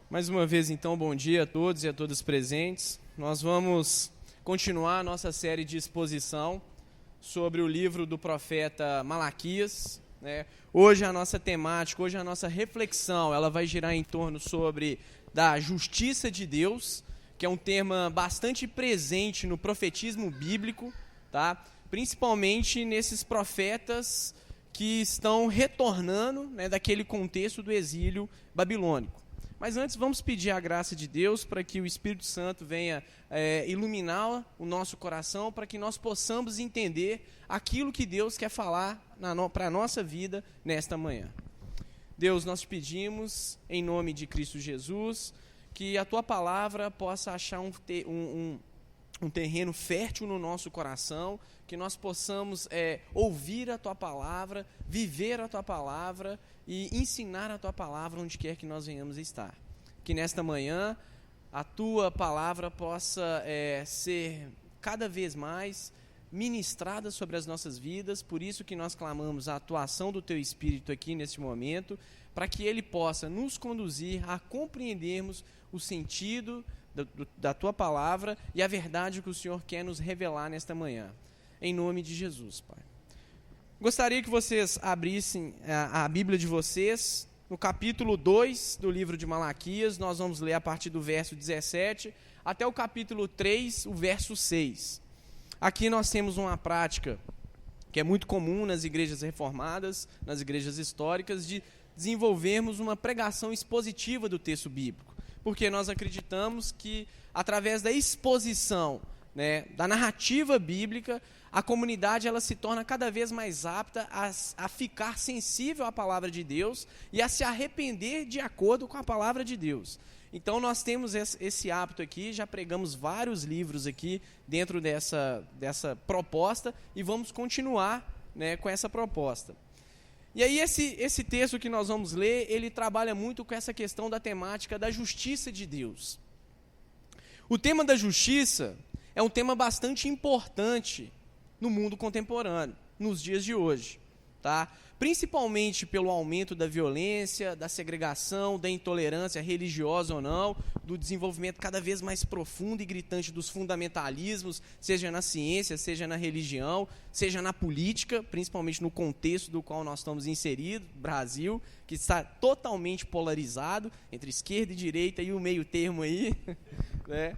Mais uma vez, então, bom dia a todos e a todas presentes. Nós vamos continuar a nossa série de exposição sobre o livro do profeta Malaquias, né? Hoje a nossa temática, hoje a nossa reflexão, ela vai girar em torno sobre da justiça de Deus, que é um tema bastante presente no profetismo bíblico, tá? Principalmente nesses profetas que estão retornando, né, daquele contexto do exílio babilônico. Mas antes vamos pedir a graça de Deus para que o Espírito Santo venha iluminar o nosso coração, para que nós possamos entender aquilo que Deus quer falar para a nossa vida nesta manhã. Deus, nós te pedimos, em nome de Cristo Jesus, que a Tua palavra possa achar um terreno fértil no nosso coração, que nós possamos ouvir a Tua palavra, viver a Tua palavra e ensinar a Tua palavra onde quer que nós venhamos estar. Que nesta manhã a Tua palavra possa ser cada vez mais ministrada sobre as nossas vidas, por isso que nós clamamos a atuação do Teu Espírito aqui neste momento, para que Ele possa nos conduzir a compreendermos o sentido da Tua palavra e a verdade que o Senhor quer nos revelar nesta manhã. Em nome de Jesus, Pai. Gostaria que vocês abrissem a Bíblia de vocês, no capítulo 2 do livro de Malaquias. Nós vamos ler a partir do verso 17 até o capítulo 3, o verso 6. Aqui nós temos uma prática que é muito comum nas igrejas reformadas, nas igrejas históricas, de desenvolvermos uma pregação expositiva do texto bíblico, porque nós acreditamos que, através da exposição, né, da narrativa bíblica, a comunidade ela se torna cada vez mais apta a ficar sensível à palavra de Deus e a se arrepender de acordo com a palavra de Deus. Então nós temos esse hábito aqui, já pregamos vários livros aqui dentro dessa proposta e vamos continuar, né, com essa proposta. E aí esse texto que nós vamos ler, ele trabalha muito com essa questão da temática da justiça de Deus. O tema da justiça é um tema bastante importante no mundo contemporâneo, nos dias de hoje, tá? Principalmente pelo aumento da violência, da segregação, da intolerância religiosa ou não, do desenvolvimento cada vez mais profundo e gritante dos fundamentalismos, seja na ciência, seja na religião, seja na política, principalmente no contexto do qual nós estamos inseridos, Brasil, que está totalmente polarizado entre esquerda e direita e o meio termo aí, né?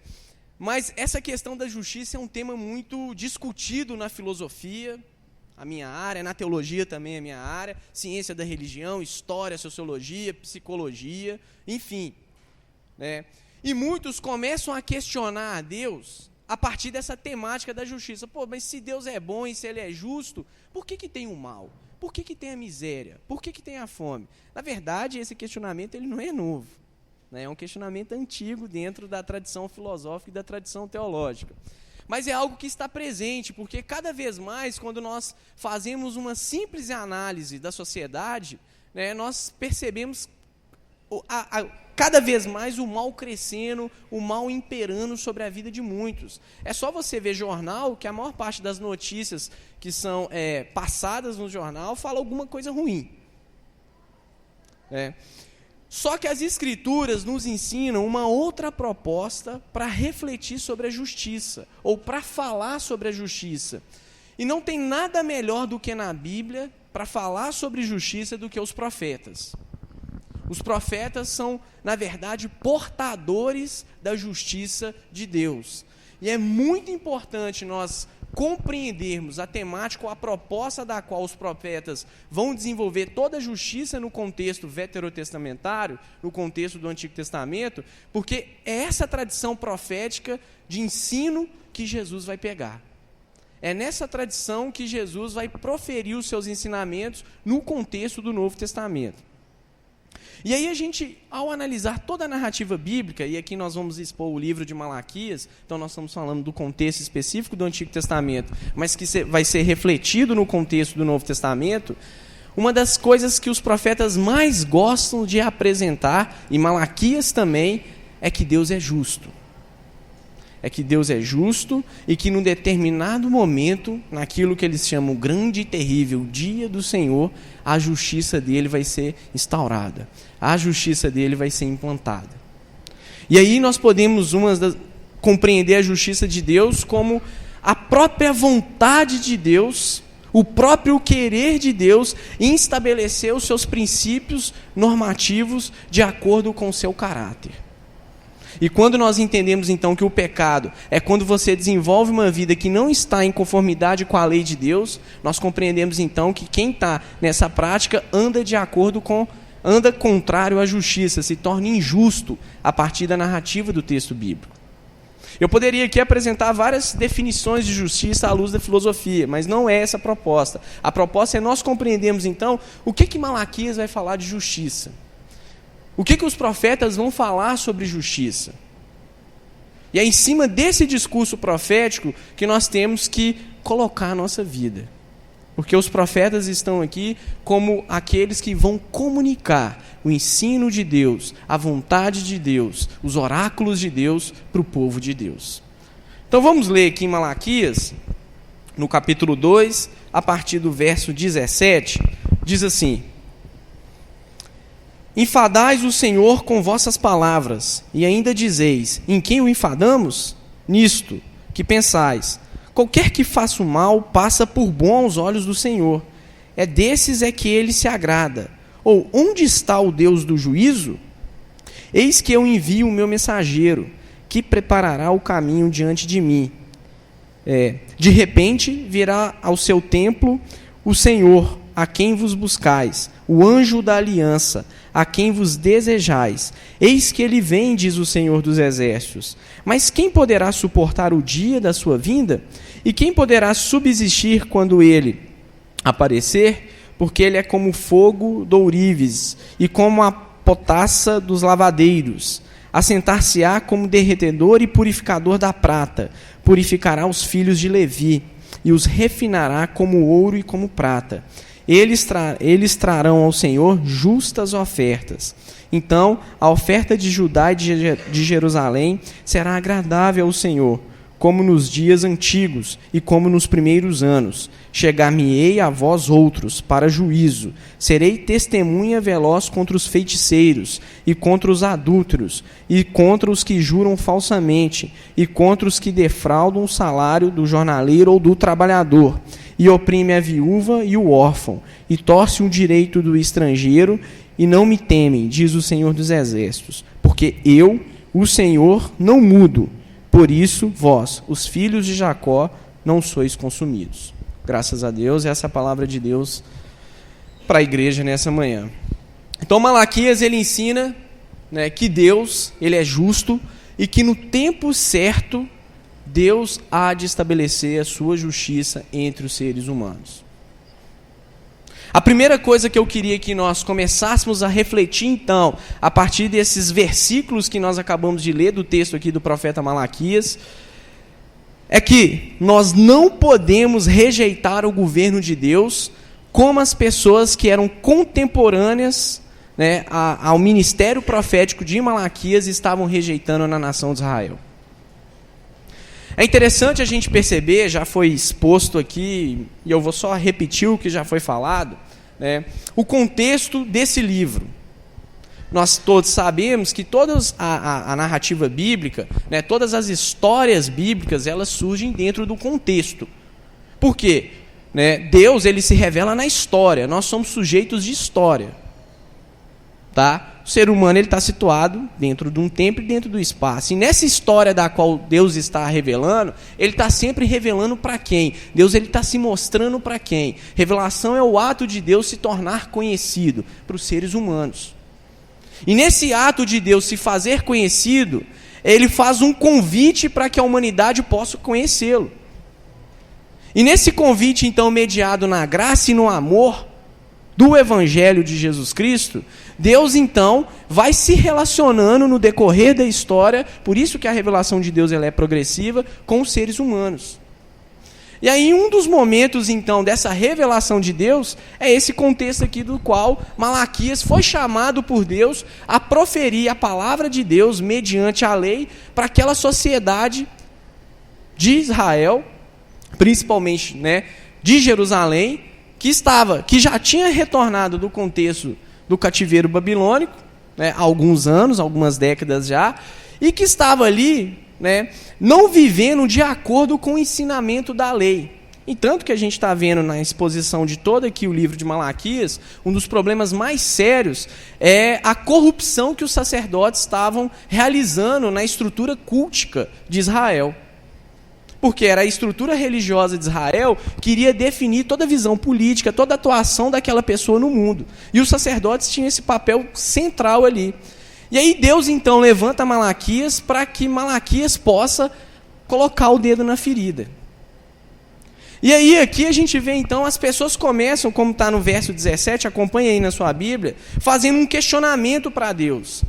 Mas essa questão da justiça é um tema muito discutido na filosofia, a minha área, na teologia também a minha área, ciência da religião, história, sociologia, psicologia, enfim, né? E muitos começam a questionar a Deus a partir dessa temática da justiça. Pô, mas se Deus é bom e se Ele é justo, por que tem o mal? Por que tem a miséria? Por que tem a fome? Na verdade, esse questionamento ele não é novo. É um questionamento antigo dentro da tradição filosófica e da tradição teológica. Mas é algo que está presente, porque cada vez mais, quando nós fazemos uma simples análise da sociedade, né, nós percebemos cada vez mais o mal crescendo, o mal imperando sobre a vida de muitos. É só você ver jornal, que a maior parte das notícias que são passadas no jornal fala alguma coisa ruim. Só que as Escrituras nos ensinam uma outra proposta para refletir sobre a justiça, ou para falar sobre a justiça. E não tem nada melhor do que na Bíblia para falar sobre justiça do que os profetas. Os profetas são, na verdade, portadores da justiça de Deus. E é muito importante nós compreendermos a temática ou a proposta da qual os profetas vão desenvolver toda a justiça no contexto veterotestamentário, no contexto do Antigo Testamento, porque é essa tradição profética de ensino que Jesus vai pegar. É nessa tradição que Jesus vai proferir os seus ensinamentos no contexto do Novo Testamento. E aí a gente, ao analisar toda a narrativa bíblica, e aqui nós vamos expor o livro de Malaquias, então nós estamos falando do contexto específico do Antigo Testamento, mas que vai ser refletido no contexto do Novo Testamento, uma das coisas que os profetas mais gostam de apresentar, e Malaquias também, é que Deus é justo. É que Deus é justo e que num determinado momento, naquilo que eles chamam grande e terrível dia do Senhor, a justiça dele vai ser instaurada, a justiça dele vai ser implantada. E aí nós podemos compreender a justiça de Deus como a própria vontade de Deus, o próprio querer de Deus em estabelecer os seus princípios normativos de acordo com o seu caráter. E quando nós entendemos então que o pecado é quando você desenvolve uma vida que não está em conformidade com a lei de Deus, nós compreendemos então que quem está nessa prática anda contrário à justiça, se torna injusto a partir da narrativa do texto bíblico. Eu poderia aqui apresentar várias definições de justiça à luz da filosofia, mas não é essa a proposta. A proposta é nós compreendermos então o que Malaquias vai falar de justiça. O que os profetas vão falar sobre justiça? E é em cima desse discurso profético que nós temos que colocar a nossa vida. Porque os profetas estão aqui como aqueles que vão comunicar o ensino de Deus, a vontade de Deus, os oráculos de Deus para o povo de Deus. Então vamos ler aqui em Malaquias, no capítulo 2, a partir do verso 17, diz assim: Enfadais o Senhor com vossas palavras, e ainda dizeis: em quem o enfadamos? Nisto que pensais: qualquer que faça o mal passa por bom aos olhos do Senhor. É desses que ele se agrada. Ou onde está o Deus do juízo? Eis que eu envio o meu mensageiro, que preparará o caminho diante de mim. De repente virá ao seu templo o Senhor, a quem vos buscais, o anjo da aliança, a quem vos desejais. Eis que ele vem, diz o Senhor dos Exércitos. Mas quem poderá suportar o dia da sua vinda? E quem poderá subsistir quando ele aparecer? Porque ele é como fogo do ourives e como a potassa dos lavadeiros. Assentar-se-á como derretedor e purificador da prata. Purificará os filhos de Levi e os refinará como ouro e como prata. Eles trarão ao Senhor justas ofertas. Então, a oferta de Judá e de Jerusalém será agradável ao Senhor, como nos dias antigos e como nos primeiros anos. Chegar-me-ei a vós outros para juízo. Serei testemunha veloz contra os feiticeiros e contra os adúlteros e contra os que juram falsamente e contra os que defraudam o salário do jornaleiro ou do trabalhador e oprime a viúva e o órfão e torce o direito do estrangeiro e não me temem, diz o Senhor dos Exércitos, porque eu, o Senhor, não mudo. Por isso, vós, os filhos de Jacó, não sois consumidos. Graças a Deus, essa é a palavra de Deus para a igreja nessa manhã. Então, Malaquias, ele ensina, né, que Deus, ele é justo e que no tempo certo, Deus há de estabelecer a sua justiça entre os seres humanos. A primeira coisa que eu queria que nós começássemos a refletir, então, a partir desses versículos que nós acabamos de ler do texto aqui do profeta Malaquias, é que nós não podemos rejeitar o governo de Deus como as pessoas que eram contemporâneas, né, ao ministério profético de Malaquias estavam rejeitando na nação de Israel. É interessante a gente perceber, já foi exposto aqui, e eu vou só repetir o que já foi falado, né, o contexto desse livro. Nós todos sabemos que toda a narrativa bíblica, né, todas as histórias bíblicas, elas surgem dentro do contexto. Por quê? Né, Deus, ele se revela na história, nós somos sujeitos de história. Tá? O ser humano está situado dentro de um tempo e dentro do espaço. E nessa história da qual Deus está revelando, ele está sempre revelando para quem? Deus está se mostrando para quem? Revelação é o ato de Deus se tornar conhecido para os seres humanos. E nesse ato de Deus se fazer conhecido, ele faz um convite para que a humanidade possa conhecê-lo. E nesse convite, então, mediado na graça e no amor do Evangelho de Jesus Cristo, Deus, então, vai se relacionando no decorrer da história, por isso que a revelação de Deus ela é progressiva, com os seres humanos. E aí, um dos momentos, então, dessa revelação de Deus, é esse contexto aqui do qual Malaquias foi chamado por Deus a proferir a palavra de Deus, mediante a lei, para aquela sociedade de Israel, principalmente, né, de Jerusalém, que já tinha retornado do contexto do cativeiro babilônico, né, há alguns anos, algumas décadas já, e que estava ali, né, não vivendo de acordo com o ensinamento da lei. E tanto que a gente está vendo na exposição de todo aqui o livro de Malaquias, um dos problemas mais sérios é a corrupção que os sacerdotes estavam realizando na estrutura cultica de Israel. Porque era a estrutura religiosa de Israel que iria definir toda a visão política, toda a atuação daquela pessoa no mundo. E os sacerdotes tinham esse papel central ali. E aí Deus então levanta Malaquias para que Malaquias possa colocar o dedo na ferida. E aí aqui a gente vê então as pessoas começam, como está no verso 17, acompanha aí na sua Bíblia, fazendo um questionamento para Deus.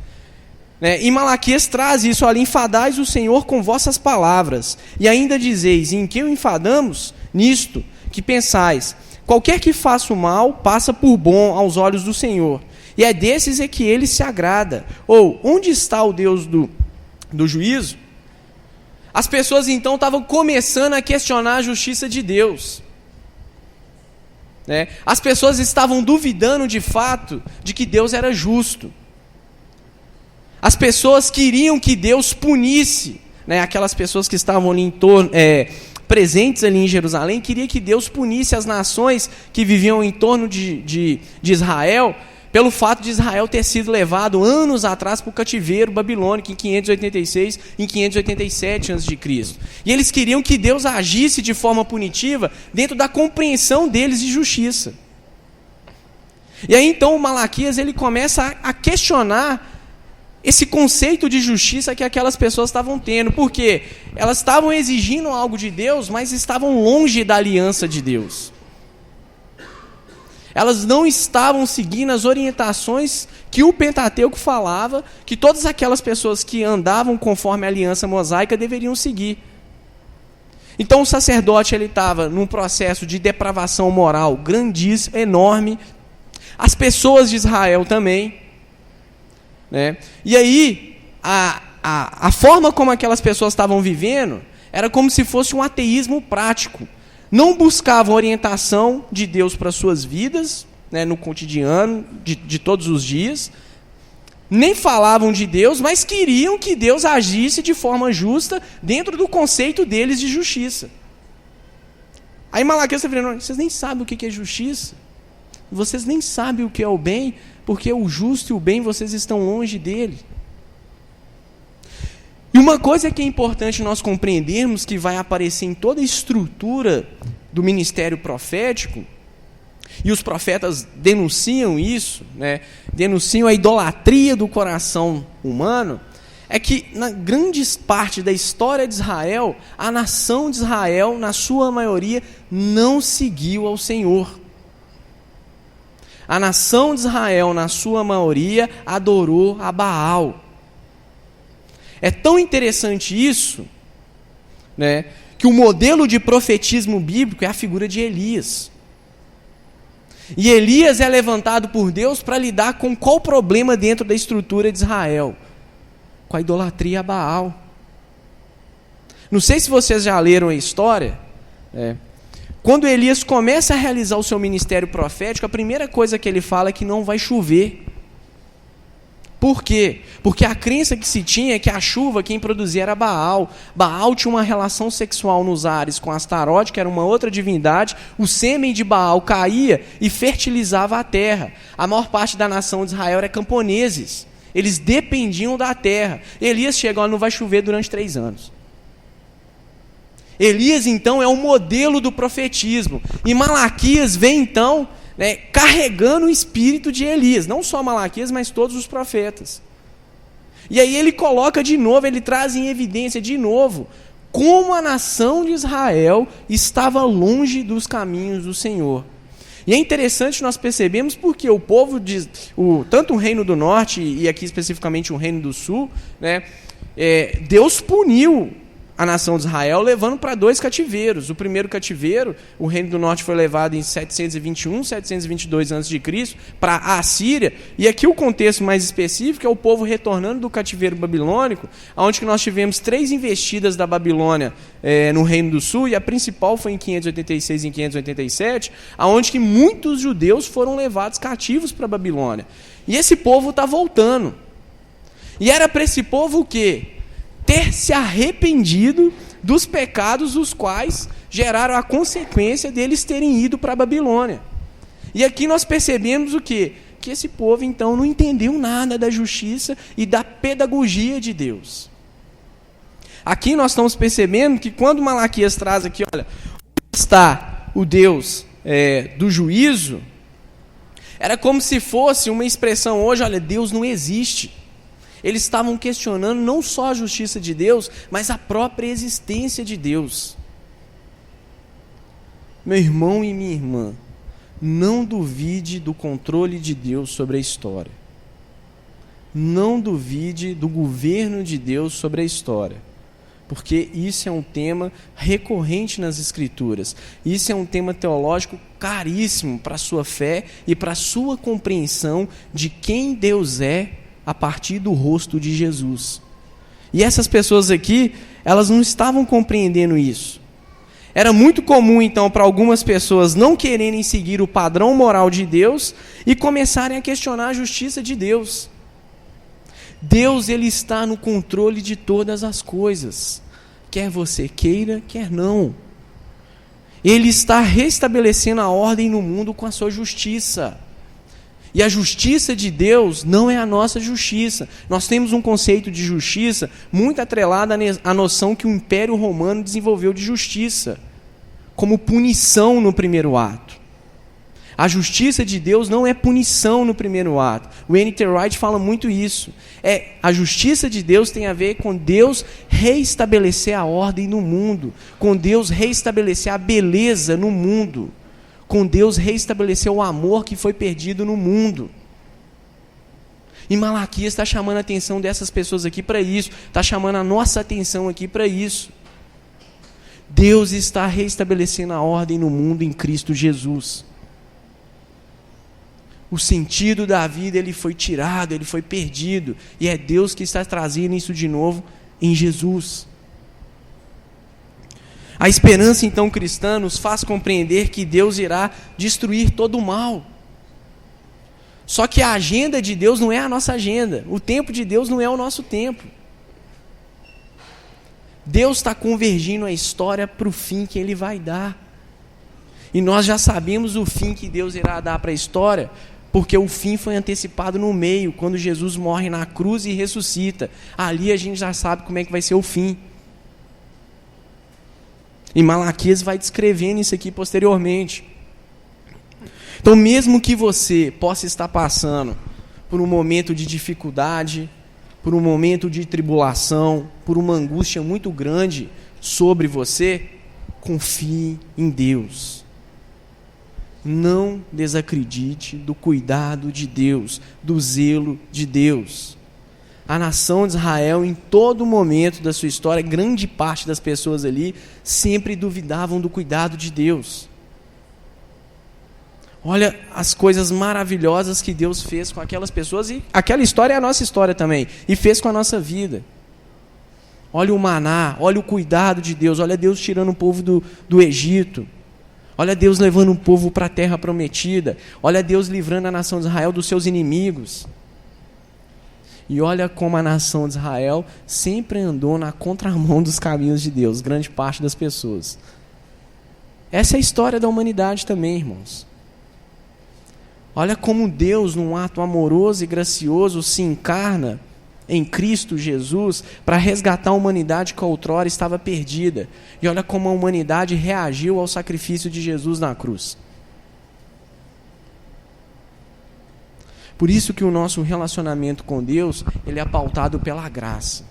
E Malaquias traz isso, olha, enfadais o Senhor com vossas palavras, e ainda dizeis, em que o enfadamos? Nisto, que pensais, qualquer que faça o mal, passa por bom aos olhos do Senhor, e é desses é que ele se agrada. Ou, onde está o Deus do juízo? As pessoas então estavam começando a questionar a justiça de Deus. As pessoas estavam duvidando de fato de que Deus era justo. As pessoas queriam que Deus punisse, aquelas pessoas que estavam ali em torno, presentes ali em Jerusalém, queria que Deus punisse as nações que viviam em torno de Israel, pelo fato de Israel ter sido levado anos atrás para o cativeiro babilônico em 586 e em 587 a.C. E eles queriam que Deus agisse de forma punitiva dentro da compreensão deles de justiça. E aí então o Malaquias ele começa a questionar esse conceito de justiça que aquelas pessoas estavam tendo, porque elas estavam exigindo algo de Deus, mas estavam longe da aliança de Deus. Elas não estavam seguindo as orientações que o Pentateuco falava, que todas aquelas pessoas que andavam conforme a aliança mosaica deveriam seguir. Então o sacerdote ele estava num processo de depravação moral grandíssimo, enorme. As pessoas de Israel também. E aí, a forma como aquelas pessoas estavam vivendo era como se fosse um ateísmo prático. Não buscavam orientação de Deus para suas vidas, no cotidiano, de todos os dias, nem falavam de Deus, mas queriam que Deus agisse de forma justa dentro do conceito deles de justiça. Aí Malaquias está falando, vocês nem sabem o que é justiça, vocês nem sabem o que é o bem, porque o justo e o bem vocês estão longe dele. E uma coisa que é importante nós compreendermos, que vai aparecer em toda a estrutura do ministério profético, e os profetas denunciam isso, denunciam a idolatria do coração humano, é que na grande parte da história de Israel, a nação de Israel, na sua maioria, não seguiu ao Senhor. A nação de Israel, na sua maioria, adorou a Baal. É tão interessante isso, que o modelo de profetismo bíblico é a figura de Elias. E Elias é levantado por Deus para lidar com qual problema dentro da estrutura de Israel? Com a idolatria a Baal. Não sei se vocês já leram a história, quando Elias começa a realizar o seu ministério profético, a primeira coisa que ele fala é que não vai chover. Por quê? Porque a crença que se tinha é que a chuva quem produzia era Baal. Baal tinha uma relação sexual nos ares com Astarote, que era uma outra divindade. O sêmen de Baal caía e fertilizava a terra. A maior parte da nação de Israel era camponeses. Eles dependiam da terra. Elias chega, não vai chover durante 3 anos. Elias, então, é o modelo do profetismo. E Malaquias vem, então, carregando o espírito de Elias. Não só Malaquias, mas todos os profetas. E aí ele coloca de novo, ele traz em evidência de novo, como a nação de Israel estava longe dos caminhos do Senhor. E é interessante nós percebemos porque o povo, tanto o reino do norte e aqui especificamente o reino do sul, Deus puniu a nação de Israel, levando para 2 cativeiros. O primeiro cativeiro, o reino do norte foi levado em 721, 722 a.C. para a Assíria, e aqui o contexto mais específico é o povo retornando do cativeiro babilônico, onde nós tivemos 3 investidas da Babilônia no reino do sul, e a principal foi em 586 e em 587, onde que muitos judeus foram levados cativos para a Babilônia. E esse povo está voltando. E era para esse povo o quê? ter se arrependido dos pecados os quais geraram a consequência deles terem ido para a Babilônia. E aqui nós percebemos o quê? Que esse povo então não entendeu nada da justiça e da pedagogia de Deus. Aqui nós estamos percebendo que quando Malaquias traz aqui, olha, onde está o Deus do juízo, era como se fosse uma expressão hoje, olha, Deus não existe. Eles estavam questionando não só a justiça de Deus, mas a própria existência de Deus. Meu irmão e minha irmã, não duvide do controle de Deus sobre a história. Não duvide do governo de Deus sobre a história. Porque isso é um tema recorrente nas Escrituras. Isso é um tema teológico caríssimo para a sua fé e para a sua compreensão de quem Deus é a partir do rosto de Jesus. E essas pessoas aqui, elas não estavam compreendendo isso. Era muito comum, então, para algumas pessoas não quererem seguir o padrão moral de Deus e começarem a questionar a justiça de Deus. Deus, ele está no controle de todas as coisas, quer você queira, quer não. Ele está restabelecendo a ordem no mundo com a sua justiça. E a justiça de Deus não é a nossa justiça. Nós temos um conceito de justiça muito atrelado à noção que o Império Romano desenvolveu de justiça, como punição no primeiro ato. A justiça de Deus não é punição no primeiro ato. O N.T. Wright fala muito isso. A justiça de Deus tem a ver com Deus reestabelecer a ordem no mundo, com Deus reestabelecer a beleza no mundo, com Deus reestabelecer o amor que foi perdido no mundo. E Malaquias está chamando a atenção dessas pessoas aqui para isso, está chamando a nossa atenção aqui para isso. Deus está reestabelecendo a ordem no mundo em Cristo Jesus. O sentido da vida ele foi tirado, ele foi perdido, e é Deus que está trazendo isso de novo em Jesus. A esperança, então, cristã nos faz compreender que Deus irá destruir todo o mal. Só que a agenda de Deus não é a nossa agenda. O tempo de Deus não é o nosso tempo. Deus está convergindo a história para o fim que Ele vai dar. E nós já sabemos o fim que Deus irá dar para a história, porque o fim foi antecipado no meio, quando Jesus morre na cruz e ressuscita. Ali a gente já sabe como é que vai ser o fim. E Malaquias vai descrevendo isso aqui posteriormente. Então, mesmo que você possa estar passando por um momento de dificuldade, por um momento de tribulação, por uma angústia muito grande sobre você, confie em Deus. Não desacredite do cuidado de Deus, do zelo de Deus. A nação de Israel, em todo momento da sua história, grande parte das pessoas ali sempre duvidavam do cuidado de Deus. Olha as coisas maravilhosas que Deus fez com aquelas pessoas, e aquela história é a nossa história também, e fez com a nossa vida. Olha o maná, olha o cuidado de Deus, olha Deus tirando o povo do Egito, olha Deus levando o povo para a terra prometida, olha Deus livrando a nação de Israel dos seus inimigos. E olha como a nação de Israel sempre andou na contramão dos caminhos de Deus, grande parte das pessoas. Essa é a história da humanidade também, irmãos. Olha como Deus, num ato amoroso e gracioso, se encarna em Cristo Jesus para resgatar a humanidade que outrora estava perdida. E olha como a humanidade reagiu ao sacrifício de Jesus na cruz. Por isso que o nosso relacionamento com Deus, ele é pautado pela graça,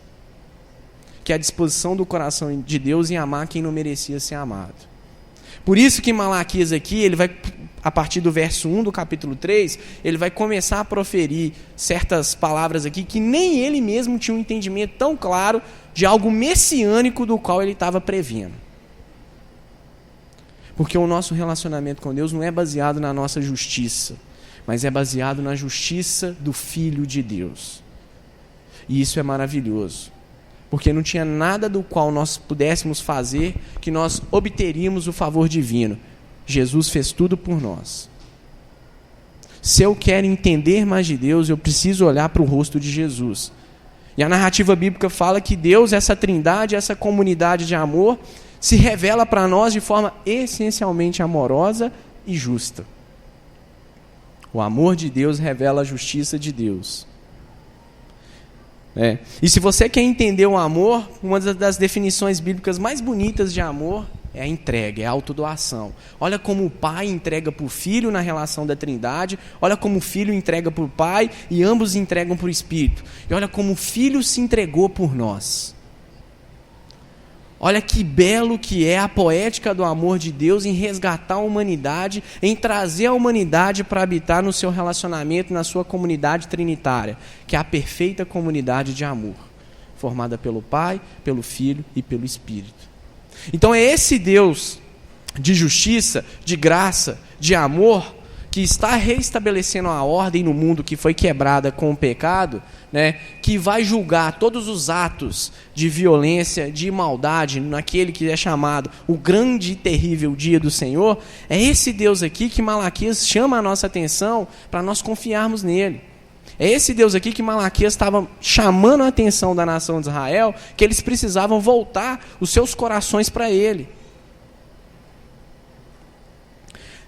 que é a disposição do coração de Deus em amar quem não merecia ser amado. Por isso que Malaquias aqui, ele vai, a partir do verso 1 do capítulo 3, ele vai começar a proferir certas palavras aqui que nem ele mesmo tinha um entendimento tão claro de algo messiânico do qual ele estava prevendo. Porque o nosso relacionamento com Deus não é baseado na nossa justiça, mas é baseado na justiça do Filho de Deus. E isso é maravilhoso, porque não tinha nada do qual nós pudéssemos fazer que nós obteríamos o favor divino. Jesus fez tudo por nós. Se eu quero entender mais de Deus, eu preciso olhar para o rosto de Jesus. E a narrativa bíblica fala que Deus, essa trindade, essa comunidade de amor, se revela para nós de forma essencialmente amorosa e justa. O amor de Deus revela a justiça de Deus. E se você quer entender o amor, uma das definições bíblicas mais bonitas de amor é a entrega, é a autodoação. Olha como o pai entrega para o filho na relação da trindade, olha como o filho entrega para o pai e ambos entregam para o Espírito. E olha como o filho se entregou por nós. Olha que belo que é a poética do amor de Deus em resgatar a humanidade, em trazer a humanidade para habitar no seu relacionamento, na sua comunidade trinitária, que é a perfeita comunidade de amor, formada pelo Pai, pelo Filho e pelo Espírito. Então é esse Deus de justiça, de graça, de amor, que está reestabelecendo a ordem no mundo que foi quebrada com o pecado, que vai julgar todos os atos de violência, de maldade, naquele que é chamado o grande e terrível dia do Senhor. É esse Deus aqui que Malaquias chama a nossa atenção para nós confiarmos nele. É esse Deus aqui que Malaquias estava chamando a atenção da nação de Israel, que eles precisavam voltar os seus corações para ele.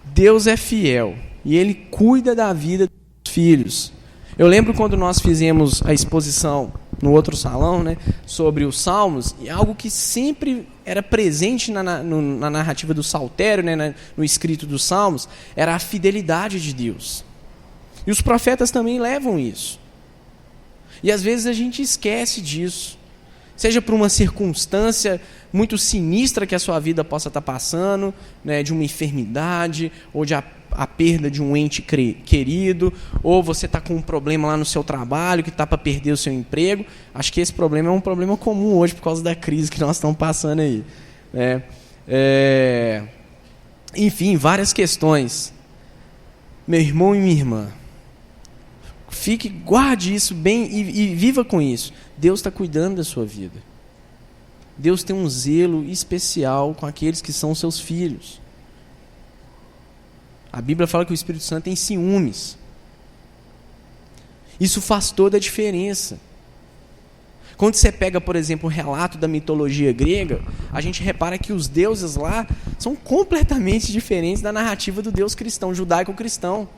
Deus é fiel e ele cuida da vida dos filhos. Eu lembro quando nós fizemos a exposição no outro salão, sobre os Salmos, e algo que sempre era presente na narrativa do Saltério, no escrito dos Salmos, era a fidelidade de Deus. E os profetas também levam isso. E às vezes a gente esquece disso. Seja por uma circunstância muito sinistra que a sua vida possa estar passando, de uma enfermidade, ou de a perda de um ente querido, ou você está com um problema lá no seu trabalho, que está para perder o seu emprego. Acho que esse problema é um problema comum hoje, por causa da crise que nós estamos passando aí. Enfim, várias questões. Meu irmão e minha irmã, guarde isso bem e viva com isso. Deus está cuidando da sua vida. Deus tem um zelo especial com aqueles que são seus filhos. A Bíblia fala que o Espírito Santo tem ciúmes. Isso faz toda a diferença. Quando você pega, por exemplo, o relato da mitologia grega, a gente repara que os deuses lá são completamente diferentes da narrativa do Deus cristão, judaico-cristão.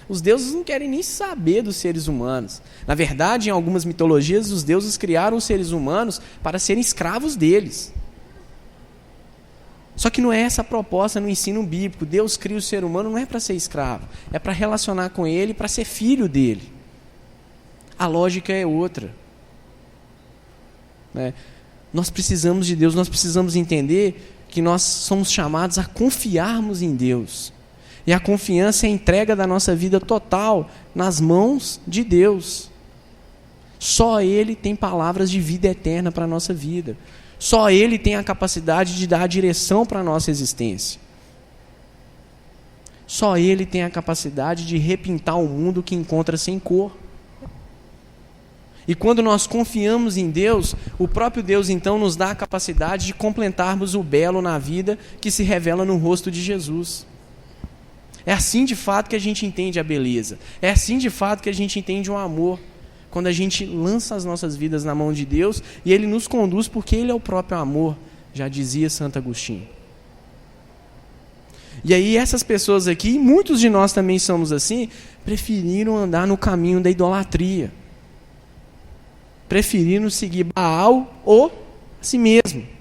Os deuses não querem nem saber dos seres humanos. Na verdade, em algumas mitologias, os deuses criaram os seres humanos para serem escravos deles. Só que não é essa a proposta no ensino bíblico. Deus cria o ser humano não é para ser escravo, é para relacionar com ele, para ser filho dele. A lógica é outra. Nós precisamos de Deus, nós precisamos entender que nós somos chamados a confiarmos em Deus. E a confiança é a entrega da nossa vida total nas mãos de Deus. Só Ele tem palavras de vida eterna para a nossa vida. Só Ele tem a capacidade de dar a direção para a nossa existência. Só Ele tem a capacidade de repintar o mundo que encontra sem cor. E quando nós confiamos em Deus, o próprio Deus então nos dá a capacidade de completarmos o belo na vida que se revela no rosto de Jesus. É assim de fato que a gente entende a beleza. É assim de fato que a gente entende o amor. Quando a gente lança as nossas vidas na mão de Deus e Ele nos conduz porque Ele é o próprio amor, já dizia Santo Agostinho. E aí essas pessoas aqui, e muitos de nós também somos assim, preferiram andar no caminho da idolatria. Preferiram seguir Baal ou a si mesmo.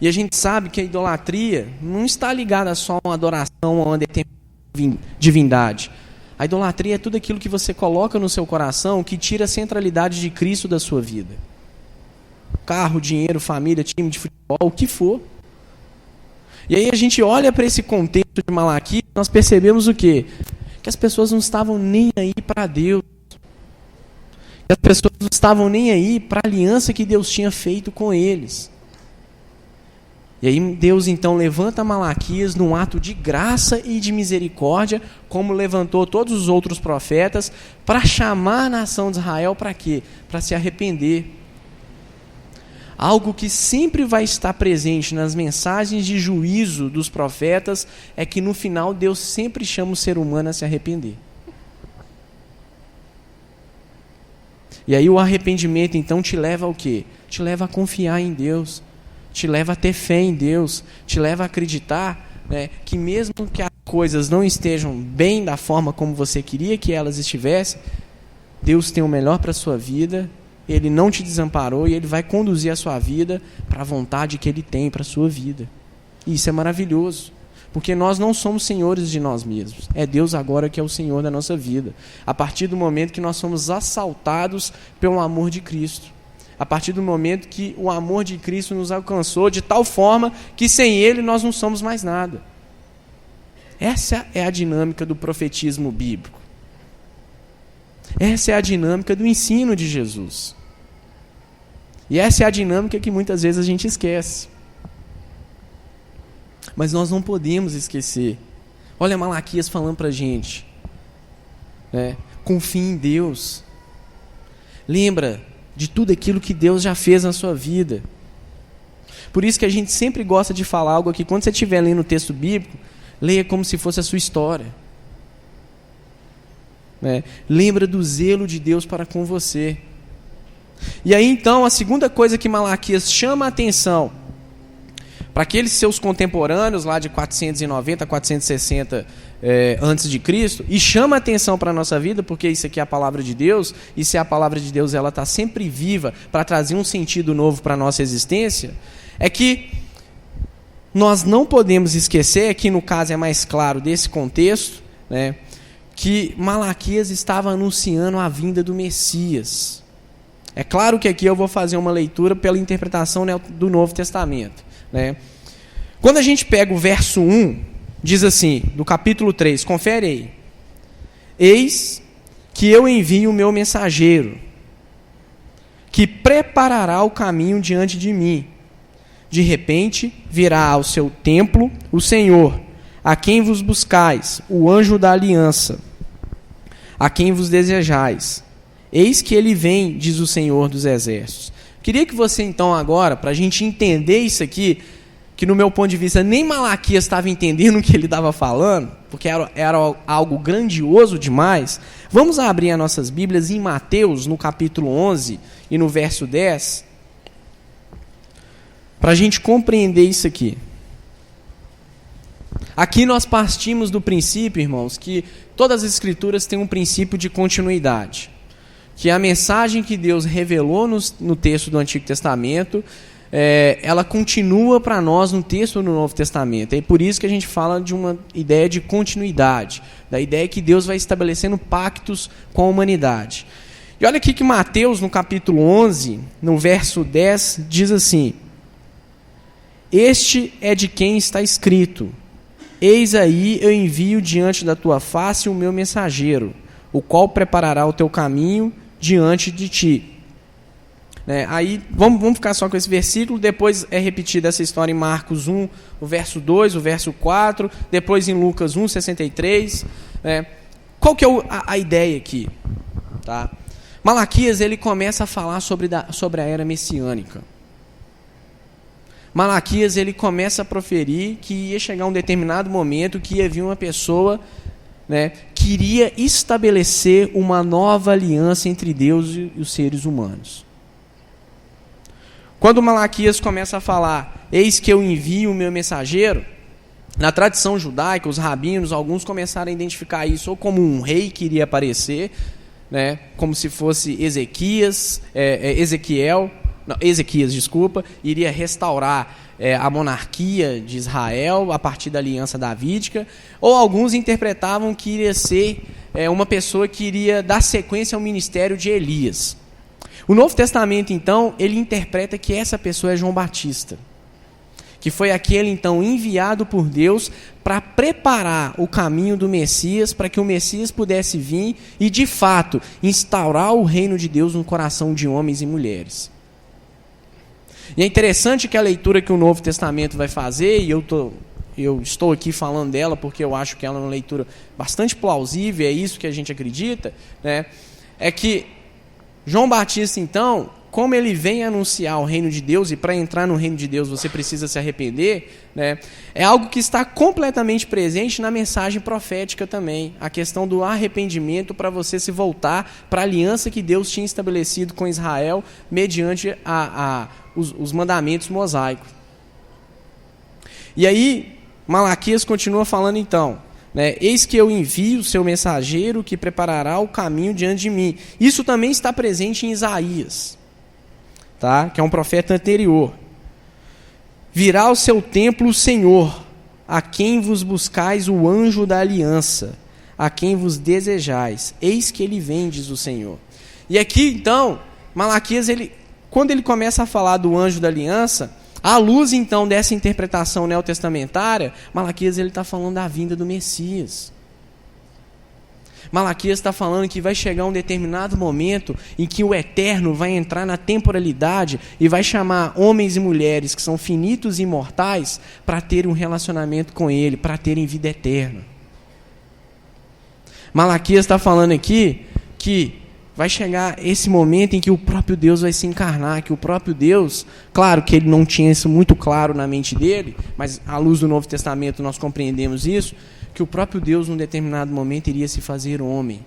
E a gente sabe que a idolatria não está ligada só a uma adoração a uma determinada divindade. A idolatria é tudo aquilo que você coloca no seu coração que tira a centralidade de Cristo da sua vida. Carro, dinheiro, família, time de futebol, o que for. E aí a gente olha para esse contexto de Malaquias, nós percebemos o quê? Que as pessoas não estavam nem aí para Deus. Que as pessoas não estavam nem aí para a aliança que Deus tinha feito com eles. E aí Deus então levanta Malaquias num ato de graça e de misericórdia, como levantou todos os outros profetas, para chamar a nação de Israel para quê? Para se arrepender. Algo que sempre vai estar presente nas mensagens de juízo dos profetas é que no final Deus sempre chama o ser humano a se arrepender. E aí o arrependimento então te leva ao quê? Te leva a confiar em Deus, te leva a ter fé em Deus, te leva a acreditar, né, que mesmo que as coisas não estejam bem da forma como você queria que elas estivessem, Deus tem o melhor para a sua vida, Ele não te desamparou e Ele vai conduzir a sua vida para a vontade que Ele tem para a sua vida. E isso é maravilhoso, porque nós não somos senhores de nós mesmos, é Deus agora que é o Senhor da nossa vida, a partir do momento que nós somos assaltados pelo amor de Cristo, a partir do momento que o amor de Cristo nos alcançou de tal forma que sem Ele nós não somos mais nada. Essa é a dinâmica do profetismo bíblico. Essa é a dinâmica do ensino de Jesus. E essa é a dinâmica que muitas vezes a gente esquece. Mas nós não podemos esquecer. Olha Malaquias falando para a gente, né? Confie em Deus. Lembra de tudo aquilo que Deus já fez na sua vida. Por isso que a gente sempre gosta de falar algo aqui. Quando você estiver lendo o texto bíblico, leia como se fosse a sua história. Lembra do zelo de Deus para com você. E aí então a segunda coisa que Malaquias chama a atenção para aqueles seus contemporâneos lá de 490 a 460 antes de Cristo, e chama a atenção para a nossa vida, porque isso aqui é a palavra de Deus, e se a palavra de Deus ela está sempre viva para trazer um sentido novo para a nossa existência, é que nós não podemos esquecer, aqui no caso é mais claro desse contexto, né, que Malaquias estava anunciando a vinda do Messias. É claro que aqui eu vou fazer uma leitura pela interpretação, né, do Novo Testamento, né? Quando a gente pega o verso 1, diz assim, do capítulo 3, confere aí. Eis que eu envio o meu mensageiro, que preparará o caminho diante de mim. De repente virá ao seu templo o Senhor, a quem vos buscais, o anjo da aliança, a quem vos desejais. Eis que ele vem, diz o Senhor dos exércitos. Queria que você então agora, para a gente entender isso aqui, que no meu ponto de vista nem Malaquias estava entendendo o que ele estava falando, porque era algo grandioso demais, vamos abrir as nossas Bíblias em Mateus, no capítulo 11 e no verso 10, para a gente compreender isso aqui. Aqui nós partimos do princípio, irmãos, que todas as Escrituras têm um princípio de continuidade, que a mensagem que Deus revelou no texto do Antigo Testamento, ela continua para nós no texto do Novo Testamento. É por isso que a gente fala de uma ideia de continuidade, da ideia que Deus vai estabelecendo pactos com a humanidade. E olha aqui que Mateus, no capítulo 11, no verso 10, diz assim: Este é de quem está escrito: Eis aí eu envio diante da tua face o meu mensageiro, o qual preparará o teu caminho diante de ti. Aí vamos ficar só com esse versículo, depois é repetida essa história em Marcos 1, o verso 2, o verso 4, depois em Lucas 1, 63. Qual que é a ideia aqui? Tá? Malaquias ele começa a falar sobre a era messiânica. Malaquias ele começa a proferir que ia chegar um determinado momento que ia vir uma pessoa, que iria estabelecer uma nova aliança entre Deus e os seres humanos. Quando Malaquias começa a falar, eis que eu envio o meu mensageiro, na tradição judaica, os rabinos, alguns começaram a identificar isso ou como um rei que iria aparecer, como se fosse Ezequias, iria restaurar a monarquia de Israel a partir da aliança davídica, ou alguns interpretavam que iria ser uma pessoa que iria dar sequência ao ministério de Elias. O Novo Testamento, então, ele interpreta que essa pessoa é João Batista, que foi aquele, então, enviado por Deus para preparar o caminho do Messias, para que o Messias pudesse vir e, de fato, instaurar o reino de Deus no coração de homens e mulheres. E é interessante que a leitura que o Novo Testamento vai fazer, e eu estou aqui falando dela porque eu acho que ela é uma leitura bastante plausível, é isso que a gente acredita, é que João Batista, então, como ele vem anunciar o reino de Deus, e para entrar no reino de Deus você precisa se arrepender, né, é algo que está completamente presente na mensagem profética também. A questão do arrependimento para você se voltar para a aliança que Deus tinha estabelecido com Israel mediante os mandamentos mosaicos. E aí, Malaquias continua falando então, né, eis que eu envio o seu mensageiro que preparará o caminho diante de mim. Isso também está presente em Isaías, tá? Que é um profeta anterior. Virá ao seu templo o Senhor, a quem vos buscais o anjo da aliança, a quem vos desejais. Eis que ele vem, diz o Senhor. E aqui, então, Malaquias, quando ele começa a falar do anjo da aliança, à luz, então, dessa interpretação neotestamentária, Malaquias está falando da vinda do Messias. Malaquias está falando que vai chegar um determinado momento em que o Eterno vai entrar na temporalidade e vai chamar homens e mulheres que são finitos e imortais para terem um relacionamento com Ele, para terem vida eterna. Malaquias está falando aqui que vai chegar esse momento em que o próprio Deus vai se encarnar, que o próprio Deus, claro que ele não tinha isso muito claro na mente dele, mas à luz do Novo Testamento nós compreendemos isso, que o próprio Deus, num determinado momento, iria se fazer homem,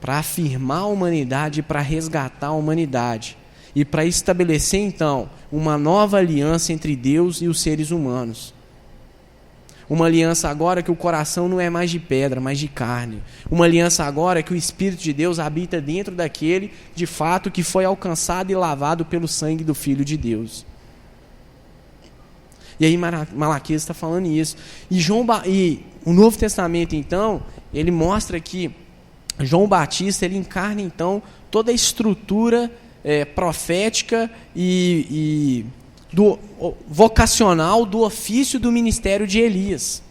para afirmar a humanidade, para resgatar a humanidade, e para estabelecer, então, uma nova aliança entre Deus e os seres humanos. Uma aliança agora que o coração não é mais de pedra, mas de carne. Uma aliança agora que o Espírito de Deus habita dentro daquele, de fato, que foi alcançado e lavado pelo sangue do Filho de Deus. E aí Malaquias está falando isso. E o Novo Testamento, então, ele mostra que João Batista, ele encarna, então, toda a estrutura profética e vocacional do ofício do ministério de Elias.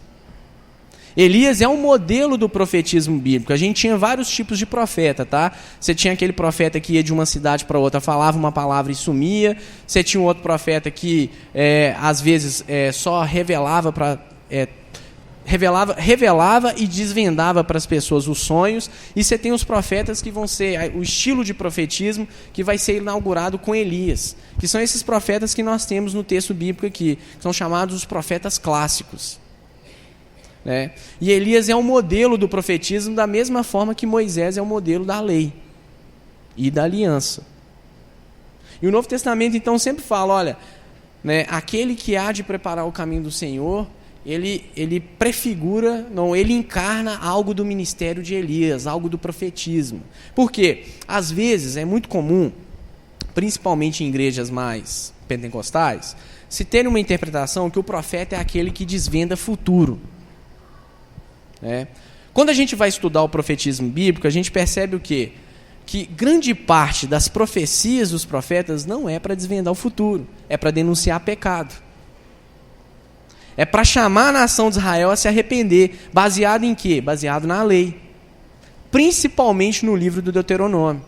Elias é um modelo do profetismo bíblico. A gente tinha vários tipos de profeta, tá? Você tinha aquele profeta que ia de uma cidade para outra, falava uma palavra e sumia. Você tinha um outro profeta que, às vezes, só revelava e desvendava para as pessoas os sonhos. E você tem os profetas que vão ser o estilo de profetismo que vai ser inaugurado com Elias, que são esses profetas que nós temos no texto bíblico aqui, que são chamados os profetas clássicos, né? E Elias é um modelo do profetismo da mesma forma que Moisés é o modelo da lei e da aliança. E o Novo Testamento então sempre fala, olha, né, aquele que há de preparar o caminho do Senhor, ele prefigura, não, ele encarna algo do ministério de Elias, algo do profetismo. Por quê? Às vezes é muito comum, principalmente em igrejas mais pentecostais, se ter uma interpretação que o profeta é aquele que desvenda futuro. Quando a gente vai estudar o profetismo bíblico, a gente percebe o quê? Que grande parte das profecias dos profetas não é para desvendar o futuro, é para denunciar pecado. É para chamar a nação de Israel a se arrepender. Baseado em quê? Baseado na lei. Principalmente no livro do Deuteronômio,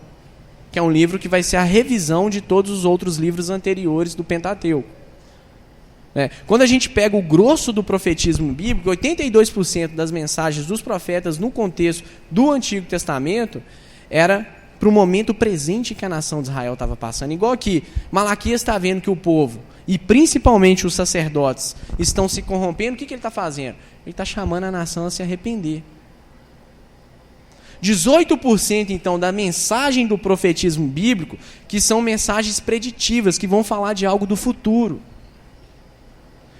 que é um livro que vai ser a revisão de todos os outros livros anteriores do Pentateuco. Quando a gente pega o grosso do profetismo bíblico, 82% das mensagens dos profetas no contexto do Antigo Testamento era para o momento presente que a nação de Israel estava passando. Igual aqui, Malaquias está vendo que o povo, e principalmente os sacerdotes, estão se corrompendo. O que ele está fazendo? Ele está chamando a nação a se arrepender. 18% então da mensagem do profetismo bíblico, que são mensagens preditivas, que vão falar de algo do futuro.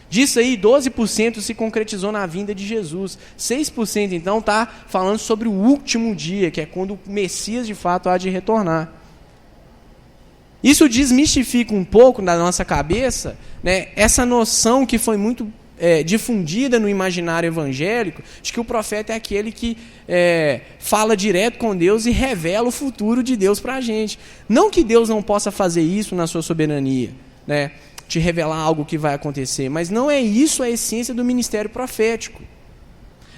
Disso aí, 12% se concretizou na vinda de Jesus. 6% então está falando sobre o último dia, que é quando o Messias de fato há de retornar. Isso desmistifica um pouco na nossa cabeça, né, essa noção que foi muito difundida no imaginário evangélico, de que o profeta é aquele que fala direto com Deus e revela o futuro de Deus para a gente. Não que Deus não possa fazer isso na sua soberania, né, te revelar algo que vai acontecer, mas não é isso a essência do ministério profético.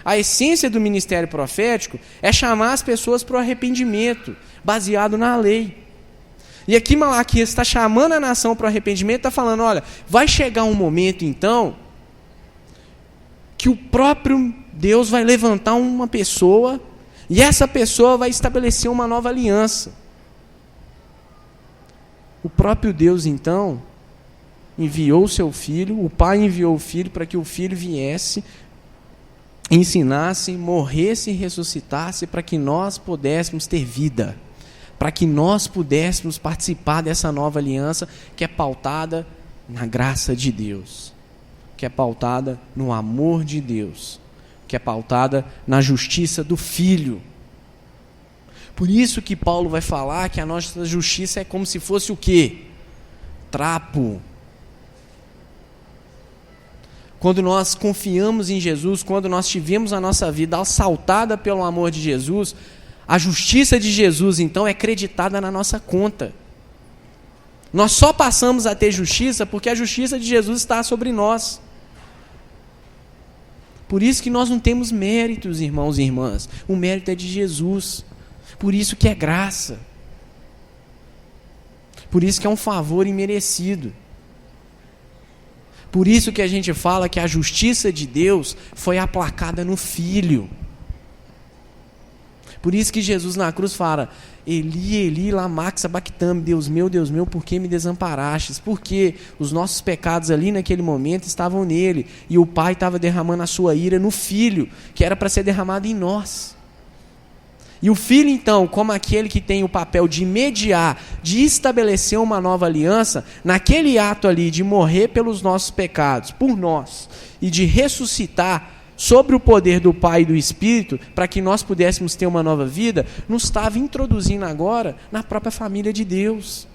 A essência do ministério profético é chamar as pessoas para o arrependimento, baseado na lei. E aqui Malaquias está chamando a nação para o arrependimento, está falando, olha, vai chegar um momento então, que o próprio Deus vai levantar uma pessoa, e essa pessoa vai estabelecer uma nova aliança. O próprio Deus, então, enviou o seu Filho, o Pai enviou o Filho para que o Filho viesse, ensinasse, morresse e ressuscitasse para que nós pudéssemos ter vida, para que nós pudéssemos participar dessa nova aliança que é pautada na graça de Deus, que é pautada no amor de Deus, que é pautada na justiça do Filho. Por isso que Paulo vai falar que a nossa justiça é como se fosse o quê? Trapo. Quando nós confiamos em Jesus, quando nós tivemos a nossa vida assaltada pelo amor de Jesus, a justiça de Jesus, então, é creditada na nossa conta. Nós só passamos a ter justiça porque a justiça de Jesus está sobre nós. Por isso que nós não temos méritos, irmãos e irmãs. O mérito é de Jesus. Por isso que é graça. Por isso que é um favor imerecido. Por isso que a gente fala que a justiça de Deus foi aplacada no Filho. Por isso que Jesus na cruz fala: Eli, Eli, lama sabachthani, Deus meu, por que me desamparastes? Porque os nossos pecados ali naquele momento estavam nele, e o Pai estava derramando a sua ira no Filho, que era para ser derramado em nós. E o Filho, então, como aquele que tem o papel de mediar, de estabelecer uma nova aliança, naquele ato ali de morrer pelos nossos pecados, por nós, e de ressuscitar sobre o poder do Pai e do Espírito, para que nós pudéssemos ter uma nova vida, nos estava introduzindo agora na própria família de Deus.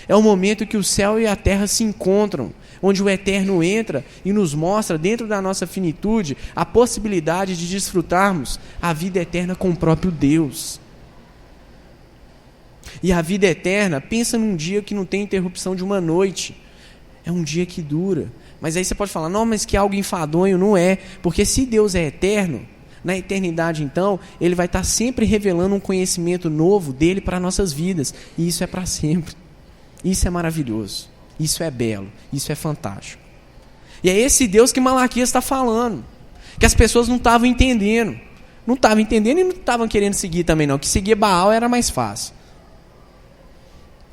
É o momento que o céu e a terra se encontram, onde o Eterno entra e nos mostra, dentro da nossa finitude, a possibilidade de desfrutarmos a vida eterna com o próprio Deus. E a vida eterna, pensa num dia que não tem interrupção de uma noite. É um dia que dura. Mas aí você pode falar: não, mas que algo enfadonho. Não é, porque se Deus é eterno, na eternidade então, Ele vai estar sempre revelando um conhecimento novo dEle para nossas vidas. E isso é para sempre. Isso é maravilhoso. Isso é belo, isso é fantástico. E é esse Deus que Malaquias está falando, que as pessoas não estavam entendendo. Não estavam entendendo e não estavam querendo seguir também não, que seguir Baal era mais fácil.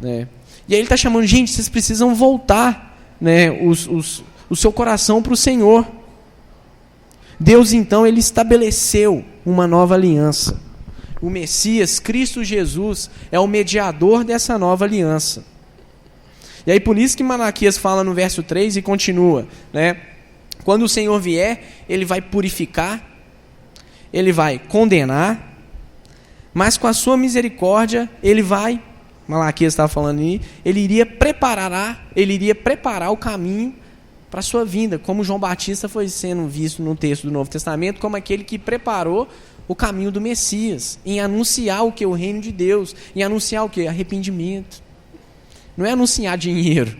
E aí ele está chamando: gente, vocês precisam voltar, o seu coração para o Senhor. Deus então, ele estabeleceu uma nova aliança. O Messias, Cristo Jesus, é o mediador dessa nova aliança. E aí por isso que Malaquias fala no verso 3 e continua, quando o Senhor vier, Ele vai purificar, Ele vai condenar, mas com a sua misericórdia, Ele vai, Malaquias estava falando aí, Ele iria preparar o caminho para a sua vinda, como João Batista foi sendo visto no texto do Novo Testamento, como aquele que preparou o caminho do Messias, em anunciar o que? O reino de Deus, em anunciar o que? Arrependimento. Não é anunciar dinheiro,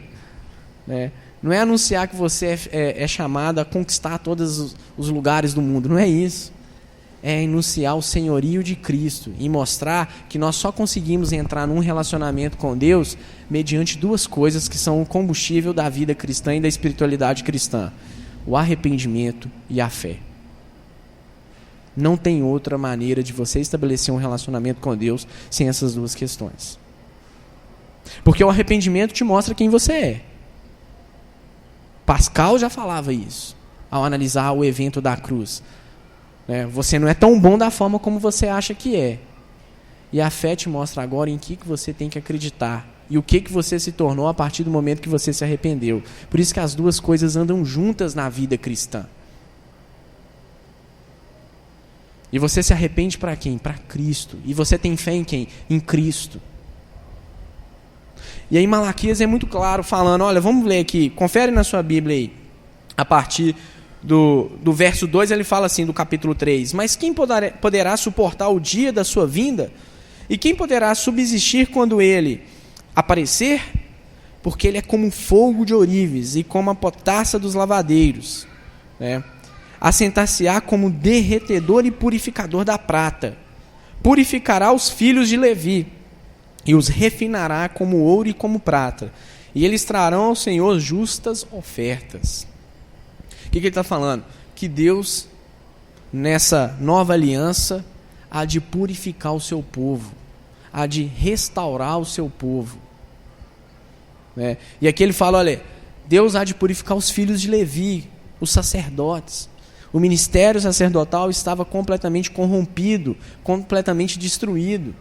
não é anunciar que você é chamado a conquistar todos os lugares do mundo, não é isso. É anunciar o senhorio de Cristo e mostrar que nós só conseguimos entrar num relacionamento com Deus mediante duas coisas que são o combustível da vida cristã e da espiritualidade cristã: o arrependimento e a fé. Não tem outra maneira de você estabelecer um relacionamento com Deus sem essas duas questões. Porque o arrependimento te mostra quem você é. Pascal já falava isso ao analisar o evento da cruz. Você não é tão bom da forma como você acha que é. E a fé te mostra agora em que você tem que acreditar. E o que você se tornou a partir do momento que você se arrependeu. Por isso que as duas coisas andam juntas na vida cristã. E você se arrepende para quem? Para Cristo. E você tem fé em quem? Em Cristo. E aí Malaquias é muito claro falando: olha, vamos ler aqui, confere na sua Bíblia aí, a partir do verso 2, ele fala assim, do capítulo 3: mas quem poderá suportar o dia da sua vinda? E quem poderá subsistir quando ele aparecer? Porque ele é como fogo de ourives e como a potassa dos lavadeiros. Assentar-se-á como derretedor e purificador da prata. Purificará os filhos de Levi e os refinará como ouro e como prata. E eles trarão ao Senhor justas ofertas. O que ele está falando? Que Deus, nessa nova aliança, há de purificar o seu povo, há de restaurar o seu povo. Né? E aqui ele fala, olha, Deus há de purificar os filhos de Levi, os sacerdotes. O ministério sacerdotal estava completamente corrompido, completamente destruído.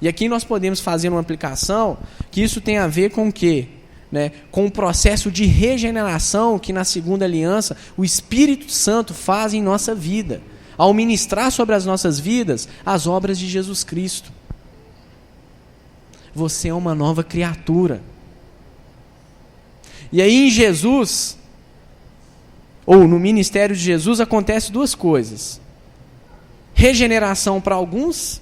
E aqui nós podemos fazer uma aplicação que isso tem a ver com o quê? Né? Com o processo de regeneração que na segunda aliança o Espírito Santo faz em nossa vida, ao ministrar sobre as nossas vidas as obras de Jesus Cristo. Você é uma nova criatura. E aí em Jesus, ou no ministério de Jesus, acontece duas coisas: regeneração para alguns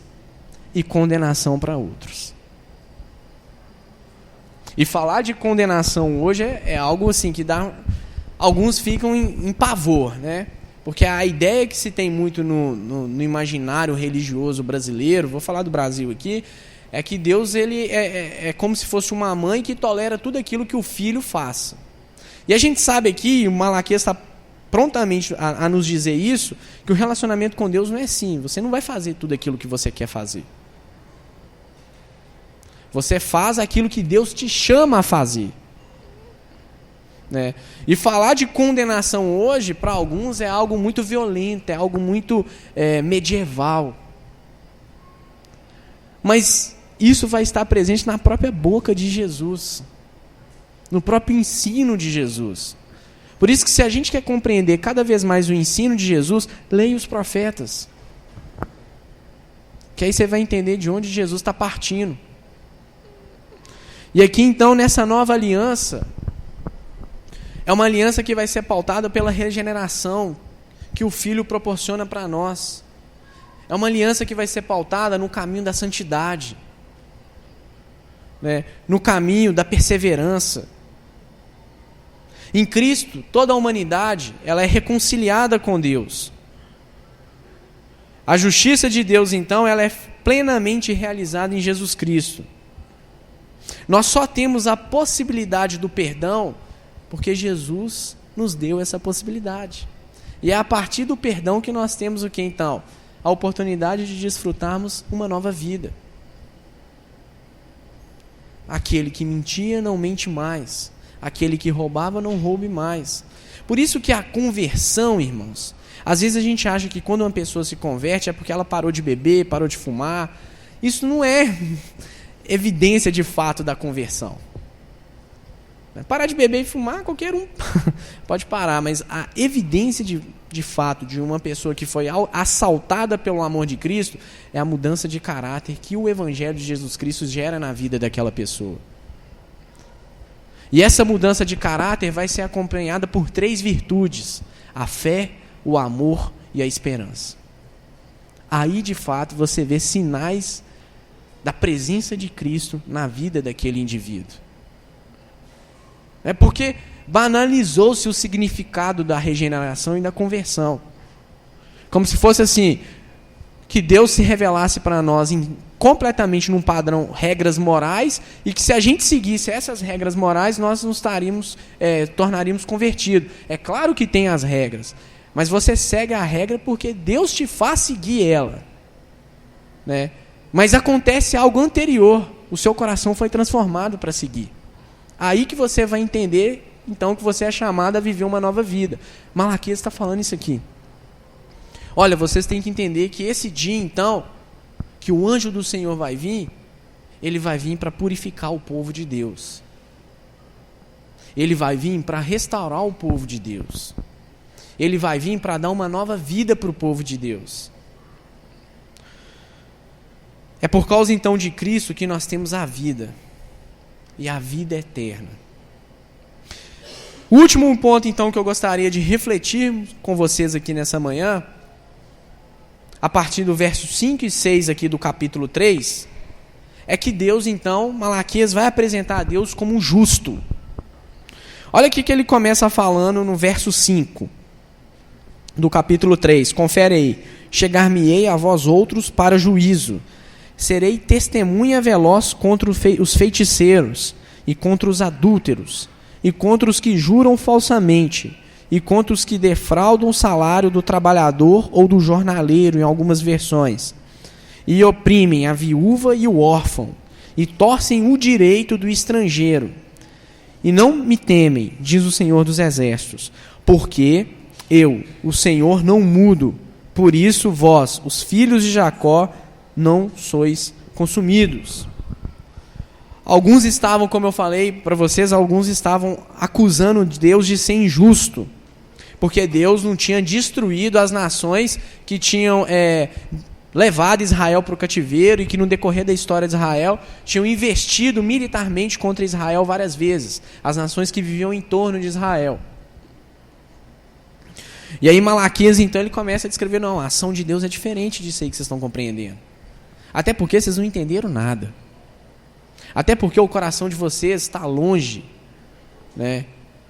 e condenação para outros. E falar de condenação hoje é algo assim que dá, alguns ficam em pavor, né? Porque a ideia que se tem muito no imaginário religioso brasileiro, vou falar do Brasil aqui, é que Deus ele é como se fosse uma mãe que tolera tudo aquilo que o filho faça. E a gente sabe aqui, o Malaquias está prontamente a nos dizer isso, que o relacionamento com Deus não é assim. Você não vai fazer tudo aquilo que você quer fazer. Você faz aquilo que Deus te chama a fazer. Né? E falar de condenação hoje, para alguns, é algo muito violento, é algo muito medieval. Mas isso vai estar presente na própria boca de Jesus, no próprio ensino de Jesus. Por isso que se a gente quer compreender cada vez mais o ensino de Jesus, leia os profetas. Que aí você vai entender de onde Jesus está partindo. E aqui então, nessa nova aliança, é uma aliança que vai ser pautada pela regeneração que o Filho proporciona para nós. É uma aliança que vai ser pautada no caminho da santidade, né? No caminho da perseverança. Em Cristo, toda a humanidade ela é reconciliada com Deus. A justiça de Deus, então, ela é plenamente realizada em Jesus Cristo. Nós só temos a possibilidade do perdão porque Jesus nos deu essa possibilidade. E é a partir do perdão que nós temos o que então? A oportunidade de desfrutarmos uma nova vida. Aquele que mentia não mente mais. Aquele que roubava não roube mais. Por isso que a conversão, irmãos, às vezes a gente acha que quando uma pessoa se converte é porque ela parou de beber, parou de fumar. Isso não é evidência de fato da conversão. Parar de beber e fumar, qualquer um pode parar, mas a evidência de fato de uma pessoa que foi assaltada pelo amor de Cristo é a mudança de caráter que o Evangelho de Jesus Cristo gera na vida daquela pessoa. E essa mudança de caráter vai ser acompanhada por 3 virtudes: a fé, o amor e a esperança. Aí, de fato, você vê sinais da presença de Cristo na vida daquele indivíduo. É porque banalizou-se o significado da regeneração e da conversão. Como se fosse assim, que Deus se revelasse para nós completamente num padrão, regras morais, e que se a gente seguisse essas regras morais, nós nos tornaríamos convertidos. É claro que tem as regras, mas você segue a regra porque Deus te faz seguir ela. Né? Mas acontece algo anterior, o seu coração foi transformado para seguir. Aí que você vai entender, então, que você é chamado a viver uma nova vida. Malaquias está falando isso aqui. Olha, vocês têm que entender que esse dia, então, que o anjo do Senhor vai vir, ele vai vir para purificar o povo de Deus. Ele vai vir para restaurar o povo de Deus. Ele vai vir para dar uma nova vida para o povo de Deus. É por causa, então, de Cristo que nós temos a vida. E a vida eterna. O último ponto, então, que eu gostaria de refletir com vocês aqui nessa manhã, a partir do verso 5 e 6 aqui do capítulo 3, é que Deus, então, Malaquias vai apresentar a Deus como justo. Olha o que ele começa falando no verso 5 do capítulo 3. Confere aí. Chegar-me-ei a vós outros para juízo. Serei testemunha veloz contra os feiticeiros, e contra os adúlteros, e contra os que juram falsamente, e contra os que defraudam o salário do trabalhador ou do jornaleiro, em algumas versões, e oprimem a viúva e o órfão, e torcem o direito do estrangeiro. E não me temem, diz o Senhor dos Exércitos, porque eu, o Senhor, não mudo. Por isso vós, os filhos de Jacó, não sois consumidos. Alguns estavam, como eu falei para vocês, alguns estavam acusando Deus de ser injusto, porque Deus não tinha destruído as nações que tinham levado Israel para o cativeiro e que no decorrer da história de Israel tinham investido militarmente contra Israel várias vezes, as nações que viviam em torno de Israel. E aí Malaquias, então, ele começa a descrever, não, a ação de Deus é diferente disso aí que vocês estão compreendendo. Até porque vocês não entenderam nada. Até porque o coração de vocês está longe, né,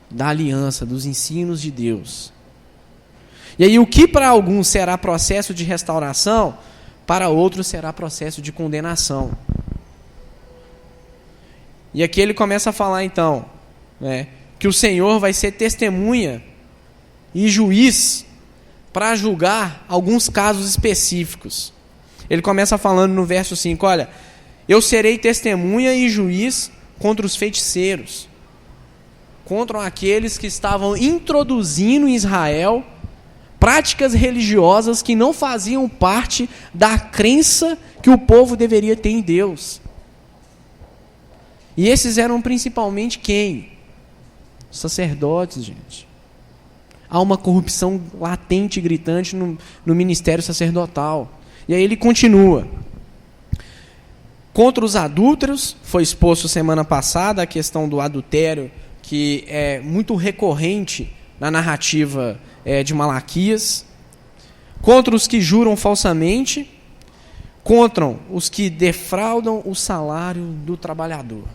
da aliança, dos ensinos de Deus. E aí o que para alguns será processo de restauração, para outros será processo de condenação. E aqui ele começa a falar então, né, que o Senhor vai ser testemunha e juiz para julgar alguns casos específicos. Ele começa falando no verso 5, olha, eu serei testemunha e juiz contra os feiticeiros, contra aqueles que estavam introduzindo em Israel práticas religiosas que não faziam parte da crença que o povo deveria ter em Deus. E esses eram principalmente quem? Os sacerdotes, gente. Há uma corrupção latente e gritante no ministério sacerdotal. E aí ele continua. Contra os adúlteros, foi exposto semana passada a questão do adultério, que é muito recorrente na narrativa de Malaquias. Contra os que juram falsamente, contra os que defraudam o salário do trabalhador.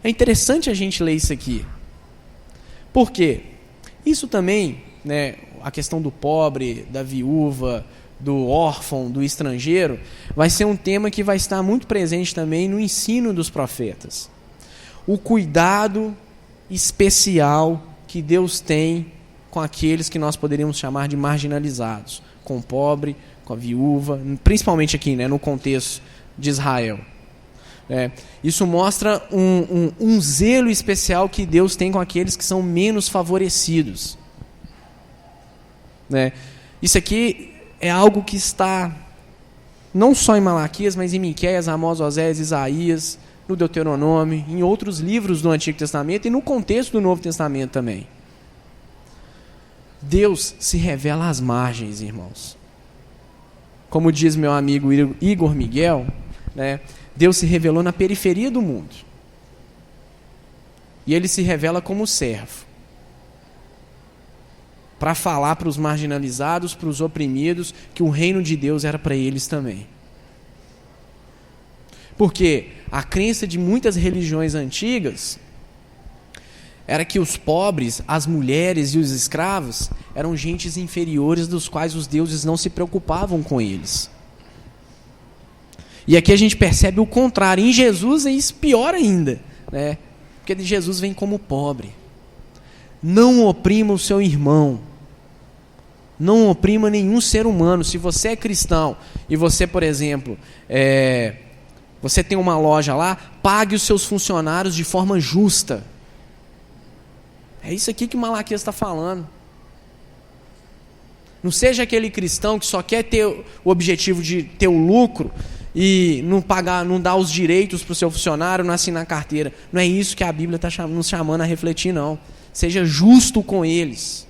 É interessante a gente ler isso aqui. Por quê? Isso também, né, a questão do pobre, da viúva, do órfão, do estrangeiro, vai ser um tema que vai estar muito presente também no ensino dos profetas. O cuidado especial que Deus tem com aqueles que nós poderíamos chamar de marginalizados, com o pobre, com a viúva, principalmente aqui, né, no contexto de Israel. Isso mostra um zelo especial que Deus tem com aqueles que são menos favorecidos. Isso aqui é algo que está não só em Malaquias, mas em Miqueias, Amós, Oséias, Isaías, no Deuteronômio, em outros livros do Antigo Testamento e no contexto do Novo Testamento também. Deus se revela às margens, irmãos. Como diz meu amigo Igor Miguel, né, Deus se revelou na periferia do mundo. E ele se revela como servo, para falar para os marginalizados, para os oprimidos, que o reino de Deus era para eles também. Porque a crença de muitas religiões antigas era que os pobres, as mulheres e os escravos eram gentes inferiores dos quais os deuses não se preocupavam com eles. E aqui a gente percebe o contrário. Em Jesus é isso pior ainda, né? Porque Jesus vem como pobre. Não oprima o seu irmão. Não oprima nenhum ser humano. Se você é cristão e você, por exemplo, você tem uma loja lá, pague os seus funcionários de forma justa. É isso aqui que Malaquias está falando. Não seja aquele cristão que só quer ter o objetivo de ter o lucro e não dar os direitos para o seu funcionário, não assinar carteira. Não é isso que a Bíblia está nos chamando a refletir, não. Seja justo com eles.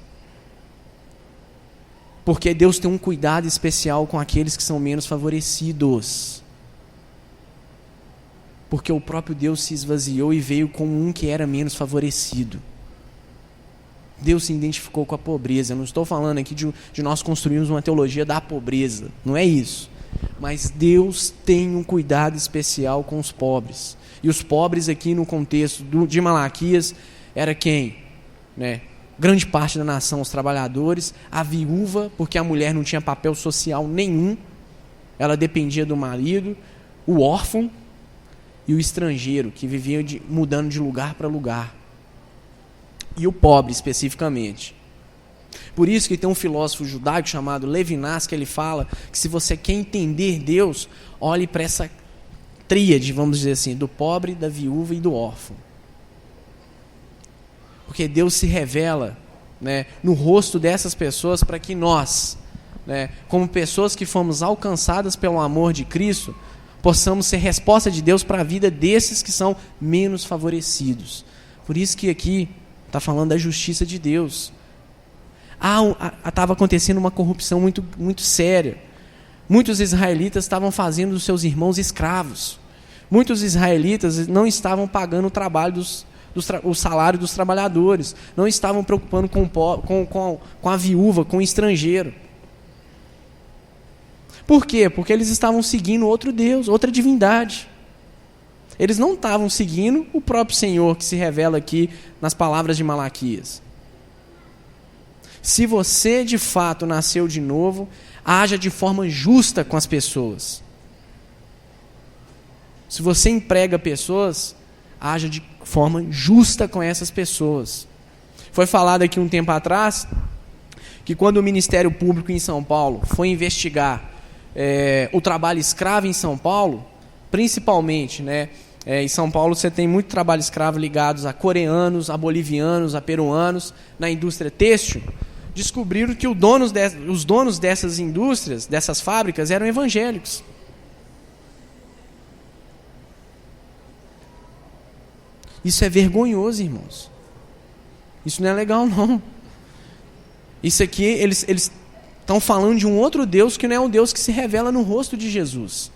Porque Deus tem um cuidado especial com aqueles que são menos favorecidos. Porque o próprio Deus se esvaziou e veio como um que era menos favorecido. Deus se identificou com a pobreza. Eu não estou falando aqui de nós construirmos uma teologia da pobreza. Não é isso. Mas Deus tem um cuidado especial com os pobres. E os pobres aqui no contexto de Malaquias era quem? Grande parte da nação, os trabalhadores, a viúva, porque a mulher não tinha papel social nenhum, ela dependia do marido, o órfão e o estrangeiro, que vivia mudando de lugar para lugar. E o pobre, especificamente. Por isso que tem um filósofo judaico chamado Levinas, que ele fala que se você quer entender Deus, olhe para essa tríade, vamos dizer assim, do pobre, da viúva e do órfão. Porque Deus se revela, né, no rosto dessas pessoas para que nós, né, como pessoas que fomos alcançadas pelo amor de Cristo, possamos ser resposta de Deus para a vida desses que são menos favorecidos. Por isso que aqui está falando da justiça de Deus. Estava acontecendo uma corrupção muito, muito séria. Muitos israelitas estavam fazendo os seus irmãos escravos. Muitos israelitas não estavam pagando o trabalho o salário dos trabalhadores, não estavam preocupando com a viúva, com o estrangeiro. Por quê? Porque eles estavam seguindo outro Deus, outra divindade. Eles não estavam seguindo o próprio Senhor que se revela aqui nas palavras de Malaquias. Se você de fato nasceu de novo, haja de forma justa com as pessoas. Se você emprega pessoas, haja de forma justa com essas pessoas. Foi falado aqui um tempo atrás que quando o Ministério Público em São Paulo foi investigar o trabalho escravo em São Paulo, principalmente, né, em São Paulo você tem muito trabalho escravo ligados a coreanos, a bolivianos, a peruanos, na indústria têxtil, descobriram que os donos dessas indústrias, dessas fábricas, eram evangélicos. Isso é vergonhoso, irmãos. Isso não é legal, não. Isso aqui, eles estão falando de um outro Deus que não é um Deus que se revela no rosto de Jesus.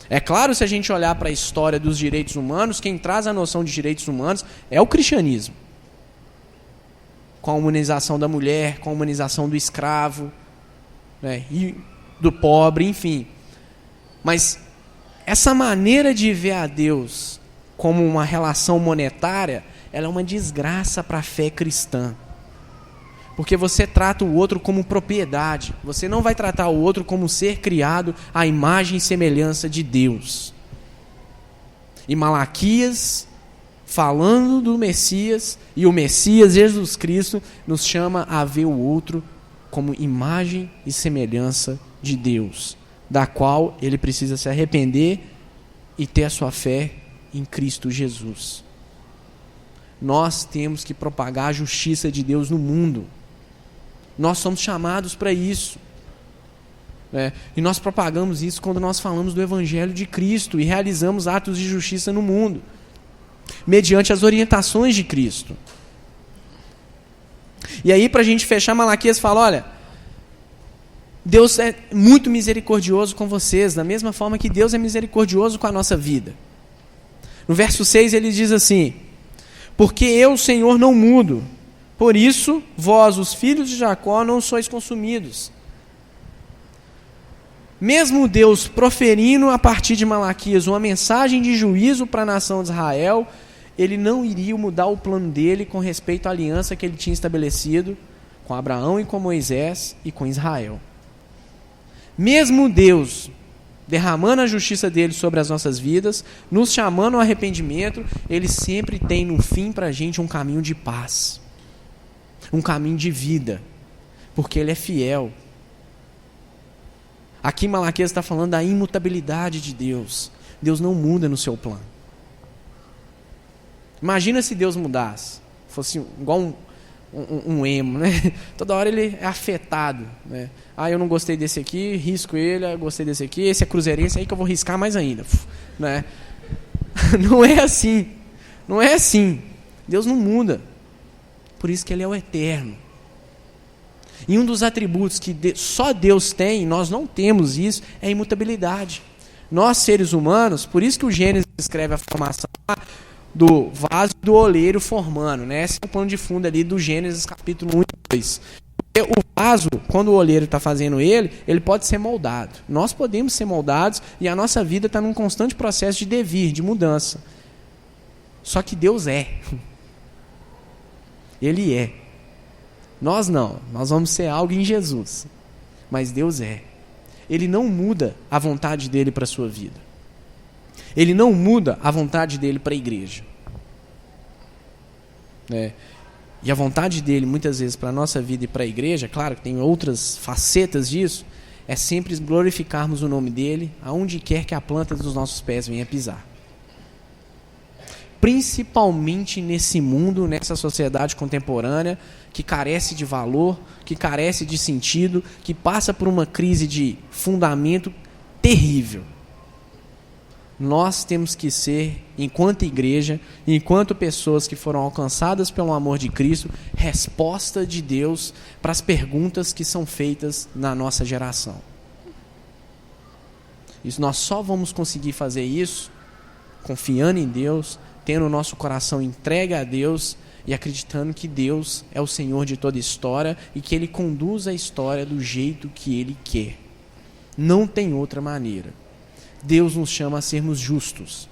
É claro, se a gente olhar para a história dos direitos humanos, quem traz a noção de direitos humanos é o cristianismo. Com a humanização da mulher, com a humanização do escravo, né, e do pobre, enfim. Mas essa maneira de ver a Deus como uma relação monetária, ela é uma desgraça para a fé cristã. Porque você trata o outro como propriedade. Você não vai tratar o outro como ser criado à imagem e semelhança de Deus. E Malaquias, falando do Messias, e o Messias, Jesus Cristo, nos chama a ver o outro como imagem e semelhança de Deus, da qual ele precisa se arrepender e ter a sua fé em Cristo Jesus. Nós temos que propagar a justiça de Deus no mundo. Nós somos chamados para isso. E nós propagamos isso quando nós falamos do Evangelho de Cristo e realizamos atos de justiça no mundo, mediante as orientações de Cristo. E aí, para a gente fechar, Malaquias fala, olha, Deus é muito misericordioso com vocês, da mesma forma que Deus é misericordioso com a nossa vida. No verso 6 ele diz assim: porque eu, Senhor, não mudo, por isso vós, os filhos de Jacó, não sois consumidos. Mesmo Deus proferindo a partir de Malaquias uma mensagem de juízo para a nação de Israel, ele não iria mudar o plano dele com respeito à aliança que ele tinha estabelecido com Abraão e com Moisés e com Israel. Mesmo Deus derramando a justiça dele sobre as nossas vidas, nos chamando ao arrependimento, ele sempre tem no fim para a gente um caminho de paz, um caminho de vida, porque ele é fiel. Aqui Malaquias está falando da imutabilidade de Deus. Deus não muda no seu plano. Imagina se Deus mudasse, fosse igual um emo, né? Toda hora ele é afetado, né? Eu não gostei desse aqui, risco ele, eu gostei desse aqui, esse é cruzeirense aí que eu vou riscar mais ainda, né? Não é assim. Não é assim. Deus não muda. Por isso que ele é o eterno. E um dos atributos que só Deus tem, nós não temos isso, é a imutabilidade. Nós, seres humanos, por isso que o Gênesis escreve a formação do vaso e do oleiro formando, né? Esse é o plano de fundo ali do Gênesis capítulo 1 e 2. Porque o vaso, quando o oleiro está fazendo ele pode ser moldado. Nós podemos ser moldados e a nossa vida está num constante processo de devir, de mudança. Só que Deus é. Ele é. Nós não. Nós vamos ser algo em Jesus. Mas Deus é. Ele não muda a vontade dele para a sua vida. Ele não muda a vontade dele para a igreja. e a vontade dele, muitas vezes, para a nossa vida e para a igreja, claro que tem outras facetas disso, é sempre glorificarmos o nome dele, aonde quer que a planta dos nossos pés venha pisar. Principalmente nesse mundo, nessa sociedade contemporânea, que carece de valor, que carece de sentido, que passa por uma crise de fundamento terrível. Nós temos que ser, enquanto igreja, enquanto pessoas que foram alcançadas pelo amor de Cristo, resposta de Deus para as perguntas que são feitas na nossa geração. Nós só vamos conseguir fazer isso confiando em Deus, tendo o nosso coração entregue a Deus e acreditando que Deus é o Senhor de toda a história e que Ele conduz a história do jeito que Ele quer. Não tem outra maneira. Deus nos chama a sermos justos.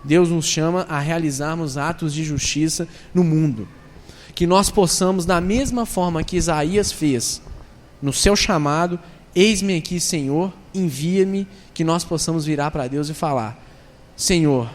Deus nos chama a realizarmos atos de justiça no mundo. Que nós possamos, da mesma forma que Isaías fez no seu chamado, eis-me aqui, Senhor, envia-me, que nós possamos virar para Deus e falar: Senhor,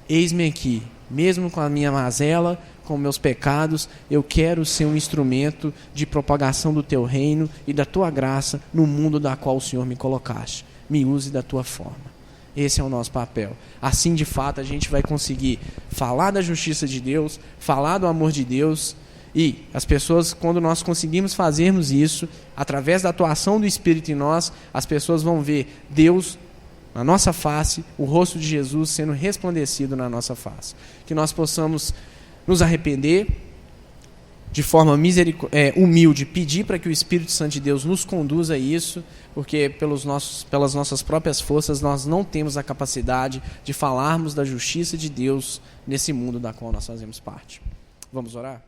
eis-me aqui, mesmo com a minha mazela, com meus pecados, eu quero ser um instrumento de propagação do Teu reino e da Tua graça no mundo da qual o Senhor me colocaste. Me use da Tua forma. Esse é o nosso papel. Assim, de fato, a gente vai conseguir falar da justiça de Deus, falar do amor de Deus, e as pessoas, quando nós conseguimos fazermos isso, através da atuação do Espírito em nós, as pessoas vão ver Deus na nossa face, o rosto de Jesus sendo resplandecido na nossa face. Que nós possamos nos arrepender, de forma humilde, pedir para que o Espírito Santo de Deus nos conduza a isso, porque pelas nossas próprias forças nós não temos a capacidade de falarmos da justiça de Deus nesse mundo da qual nós fazemos parte. Vamos orar?